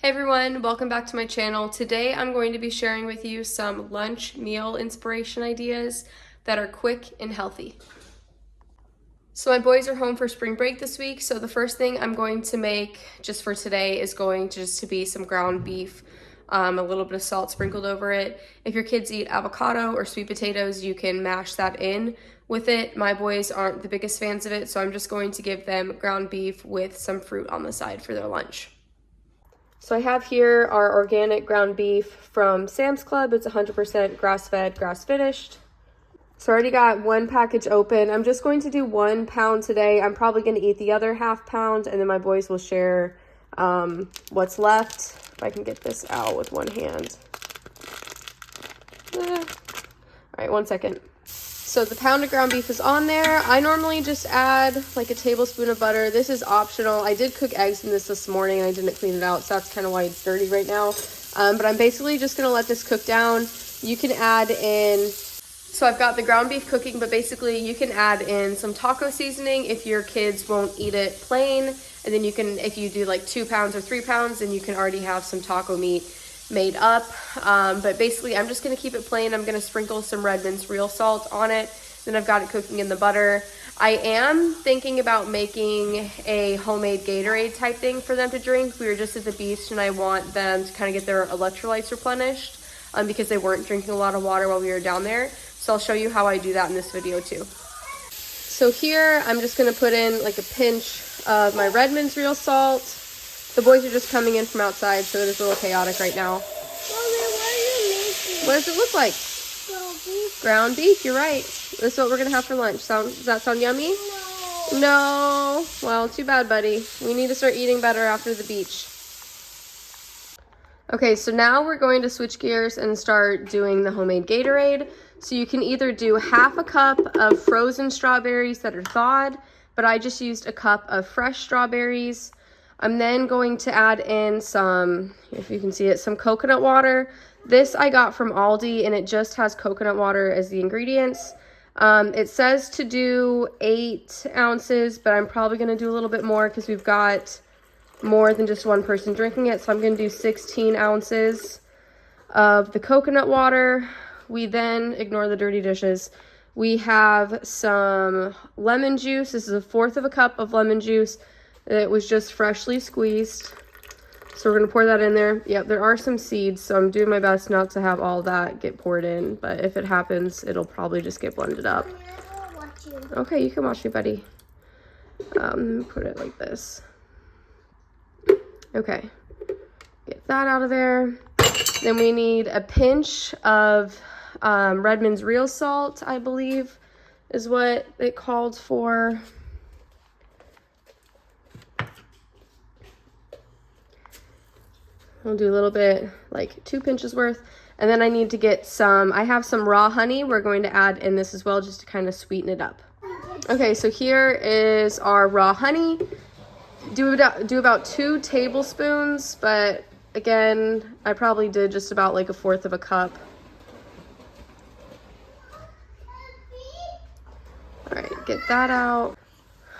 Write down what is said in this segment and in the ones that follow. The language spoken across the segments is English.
Hey everyone, welcome back to my channel. Today I'm going to be sharing with you some lunch meal inspiration ideas that are quick and healthy. So my boys are home for spring break this week, so the first thing I'm going to make just for today is going to just to be some ground beef, a little bit of salt sprinkled over it. If your kids eat avocado or sweet potatoes, you can mash that in with it. My boys aren't the biggest fans of it, so I'm just going to give them ground beef with some fruit on the side for their lunch. So I have here our organic ground beef from Sam's Club. It's 100% grass-fed, grass-finished. So I already got one package open. I'm just going to do 1 pound today. I'm probably going to eat the other ½ pound, and then my boys will share what's left. If I can get this out with one hand. All right, 1 second. So the pound of ground beef is on there. I normally just add like a tablespoon of butter. This is optional. I did cook eggs in this morning and I didn't clean it out, so that's kind of why it's dirty right now. But I'm basically just gonna let this cook down. You can add in, so I've got the ground beef cooking, but basically you can add in some taco seasoning if your kids won't eat it plain. And then you can, if you do like 2 pounds or 3 pounds, then you can already have some taco meat made up. But basically I'm just gonna keep it plain. I'm gonna sprinkle some Redmond's real salt on it. Then I've got it cooking in the butter. I am thinking about making a homemade Gatorade type thing for them to drink. We were just at the beach and I want them to kind of get their electrolytes replenished because they weren't drinking a lot of water while we were down there. So I'll show you how I do that in this video too. So here I'm just gonna put in like a pinch of my Redmond's real salt. The boys are just coming in from outside, so it is a little chaotic right now. Mommy, what are you making? What does it look like? Ground beef? Ground beef, you're right. This is what we're gonna have for lunch. Does that sound yummy? No. No. Well, too bad, buddy. We need to start eating better after the beach. Okay, so now we're going to switch gears and start doing the homemade Gatorade. So you can either do ½ a cup of frozen strawberries that are thawed, but I just used a cup of fresh strawberries. I'm then going to add in some, if you can see it, some coconut water. This I got from Aldi and it just has coconut water as the ingredients. It says to do 8 ounces, but I'm probably going to do a little bit more because we've got more than just one person drinking it. So I'm going to do 16 ounces of the coconut water. We then, ignore the dirty dishes, we have some lemon juice. This is 1/4 of a cup of lemon juice. It was just freshly squeezed. So we're gonna pour that in there. Yep, there are some seeds, so I'm doing my best not to have all that get poured in, but if it happens, it'll probably just get blended up. I'll watch you. Okay, you can watch me, buddy. Put it like this. Okay, get that out of there. Then we need a pinch of Redmond's real salt, I believe is what it called for. I'll do a little bit, like 2 pinches worth. And then I need to get some, I have some raw honey we're going to add in this as well, just to kind of sweeten it up. Okay, so here is our raw honey. Do about 2 tablespoons, but again, I probably did just about like 1/4 of a cup. All right, get that out.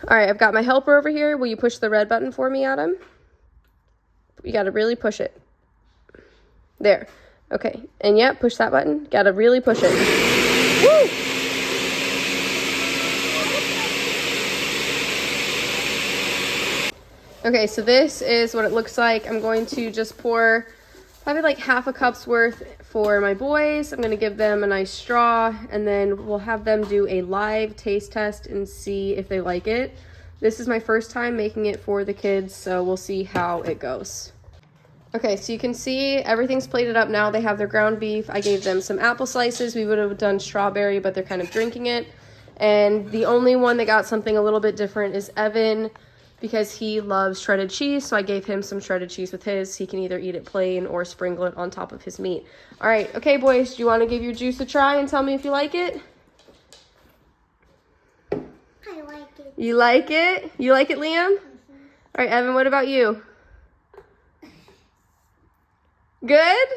All right, I've got my helper over here. Will you push the red button for me, Adam? You gotta really push it. There. Okay. And yeah, push that button. Gotta really push it. Woo! Okay, so this is what it looks like. I'm going to just pour probably like ½ a cup's worth for my boys. I'm gonna give them a nice straw, and then we'll have them do a live taste test and see if they like it. This is my first time making it for the kids, so we'll see how it goes. Okay, so you can see everything's plated up now. They have their ground beef. I gave them some apple slices. We would have done strawberry, but they're kind of drinking it. And the only one that got something a little bit different is Evan, because he loves shredded cheese. So I gave him some shredded cheese with his. He can either eat it plain or sprinkle it on top of his meat. All right, okay, boys, do you want to give your juice a try and tell me if you like it? I like it. You like it? You like it, Liam? All right, Evan, what about you? Good?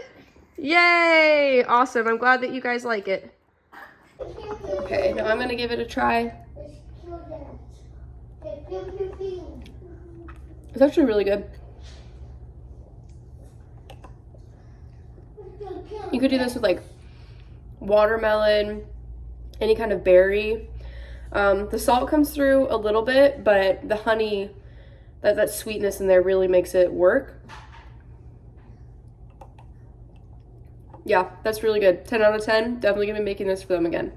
Yay! Awesome. I'm glad that you guys like it. Okay, now I'm going to give it a try. It's actually really good. You could do this with like watermelon, any kind of berry. The salt comes through a little bit, but the honey, that sweetness in there really makes it work. Yeah, that's really good. 10 out of 10. Definitely gonna be making this for them again.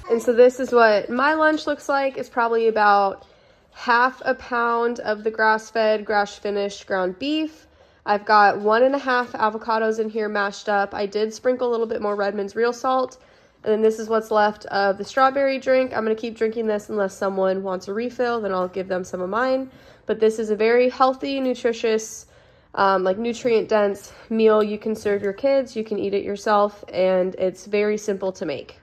And so this is what my lunch looks like. It's probably about half a pound of the grass-fed, grass-finished ground beef. I've got 1.5 avocados in here mashed up. I did sprinkle a little bit more Redmond's real salt. And then this is what's left of the strawberry drink. I'm gonna keep drinking this unless someone wants a refill, then I'll give them some of mine. But this is a very healthy, nutritious, like nutrient dense meal you can serve your kids. You can eat it yourself, and it's very simple to make.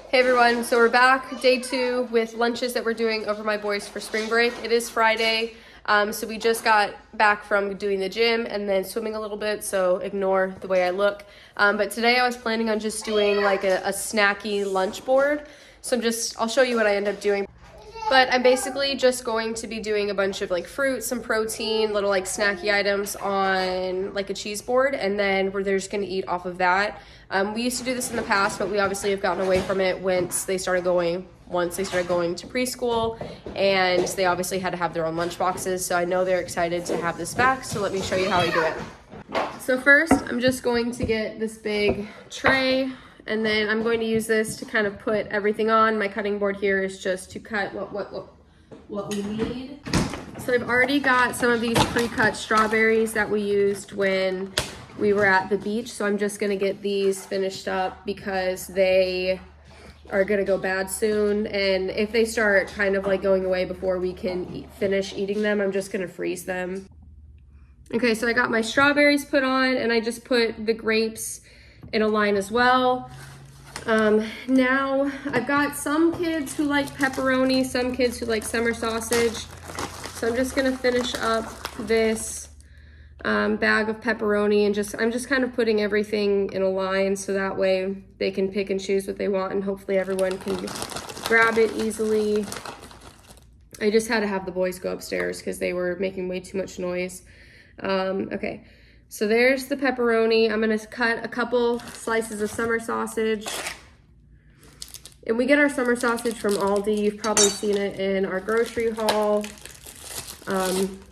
Hey everyone, so we're back, day 2, with lunches that we're doing over my boys for spring break. It is Friday, so we just got back from doing the gym and then swimming a little bit, so ignore the way I look. But today I was planning on just doing like a snacky lunch board. So I'll show you what I end up doing. But I'm basically just going to be doing a bunch of like fruit, some protein, little like snacky items on like a cheese board, and then they're just gonna eat off of that. We used to do this in the past, but we obviously have gotten away from it once they started going to preschool, and they obviously had to have their own lunch boxes. So I know they're excited to have this back, so let me show you how I do it. So first, I'm just going to get this big tray, and then I'm going to use this to kind of put everything on. My cutting board here is just to cut what we need. So I've already got some of these pre-cut strawberries that we used when we were at the beach. So I'm just gonna get these finished up because they are gonna go bad soon. And if they start kind of like going away before we can finish eating them, I'm just gonna freeze them. Okay, so I got my strawberries put on, and I just put the grapes in a line as well. Now I've got some kids who like pepperoni, some kids who like summer sausage. So I'm just gonna finish up this bag of pepperoni, and I'm just kind of putting everything in a line so that way they can pick and choose what they want, and hopefully everyone can grab it easily. I just had to have the boys go upstairs because they were making way too much noise. Okay, so there's the pepperoni. I'm gonna cut a couple slices of summer sausage. And we get our summer sausage from Aldi. You've probably seen it in our grocery haul.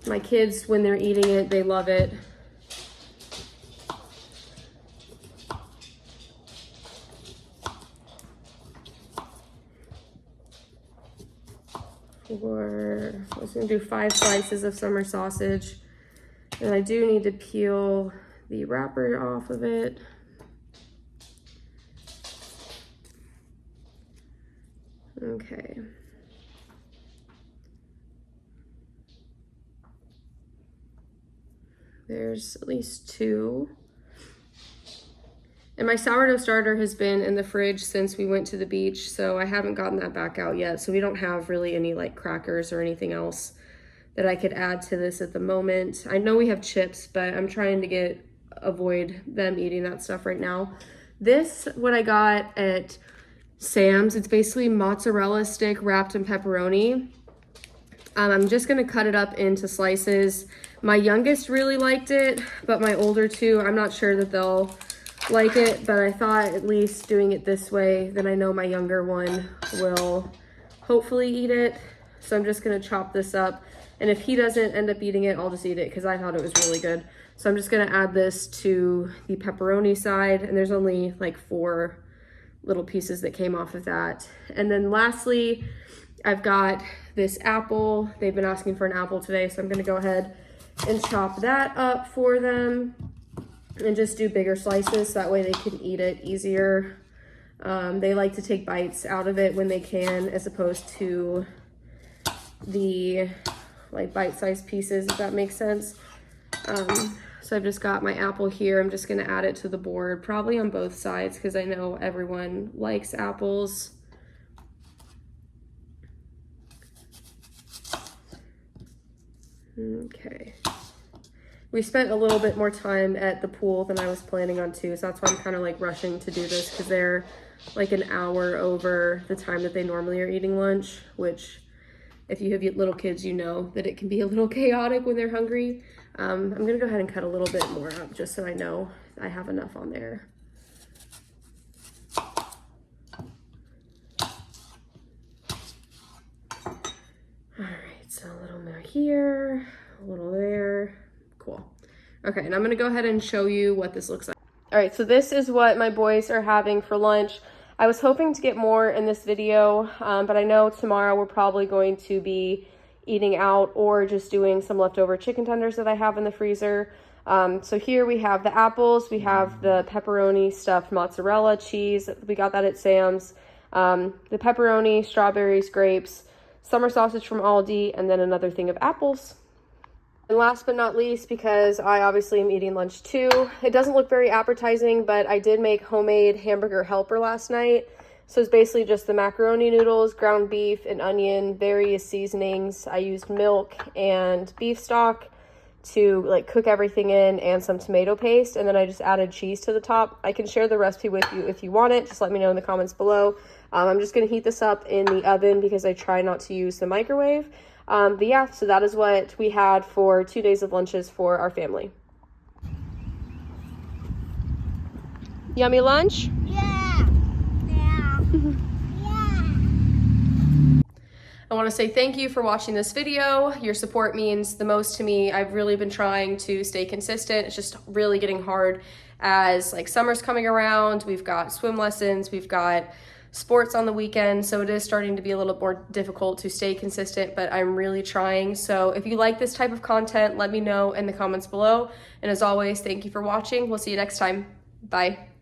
My kids, when they're eating it, they love it. I was gonna do 5 slices of summer sausage. And I do need to peel the wrapper off of it. Okay. There's at least 2. And my sourdough starter has been in the fridge since we went to the beach, so I haven't gotten that back out yet. So we don't have really any like crackers or anything else that I could add to this at the moment. I know we have chips, but I'm trying to avoid them eating that stuff right now. This, what I got at Sam's, it's basically mozzarella stick wrapped in pepperoni. I'm just gonna cut it up into slices. My youngest really liked it, but my older 2, I'm not sure that they'll like it, but I thought at least doing it this way, then I know my younger one will hopefully eat it. So I'm just gonna chop this up. And if he doesn't end up eating it, I'll just eat it because I thought it was really good. So I'm just gonna add this to the pepperoni side, and there's only like 4 little pieces that came off of that. And then lastly, I've got this apple. They've been asking for an apple today, so I'm gonna go ahead and chop that up for them and just do bigger slices so that way they can eat it easier. They like to take bites out of it when they can, as opposed to the like bite-sized pieces, if that makes sense. So I've just got my apple here. I'm just gonna add it to the board, probably on both sides, because I know everyone likes apples. Okay. We spent a little bit more time at the pool than I was planning on too, so that's why I'm kind of like rushing to do this, because they're like an hour over the time that they normally are eating lunch, which if you have little kids, you know that it can be a little chaotic when they're hungry. I'm gonna go ahead and cut a little bit more up just so I know I have enough on there. All right, so a little more here, a little there. Cool. Okay, and I'm gonna go ahead and show you what this looks like. All right, so this is what my boys are having for lunch. I was hoping to get more in this video, but I know tomorrow we're probably going to be eating out or just doing some leftover chicken tenders that I have in the freezer. So here we have the apples, we have the pepperoni stuffed mozzarella cheese. We got that at Sam's. The pepperoni, strawberries, grapes, summer sausage from Aldi, and then another thing of apples. And last but not least, because I obviously am eating lunch too, it doesn't look very appetizing, but I did make homemade hamburger helper last night. So it's basically just the macaroni noodles, ground beef, and onion, various seasonings. I used milk and beef stock to like cook everything in, and some tomato paste, and then I just added cheese to the top. I can share the recipe with you if you want it. Just let me know in the comments below. I'm just going to heat this up in the oven because I try not to use the microwave. But yeah, so that is what we had for 2 days of lunches for our family. Yummy lunch? Yeah. Yeah. Yeah. I want to say thank you for watching this video. Your support means the most to me. I've really been trying to stay consistent. It's just really getting hard as like summer's coming around. We've got swim lessons, we've got sports on the weekend, so it is starting to be a little more difficult to stay consistent, but I'm really trying. So if you like this type of content, let me know in the comments below. And as always, thank you for watching. We'll see you next time. Bye.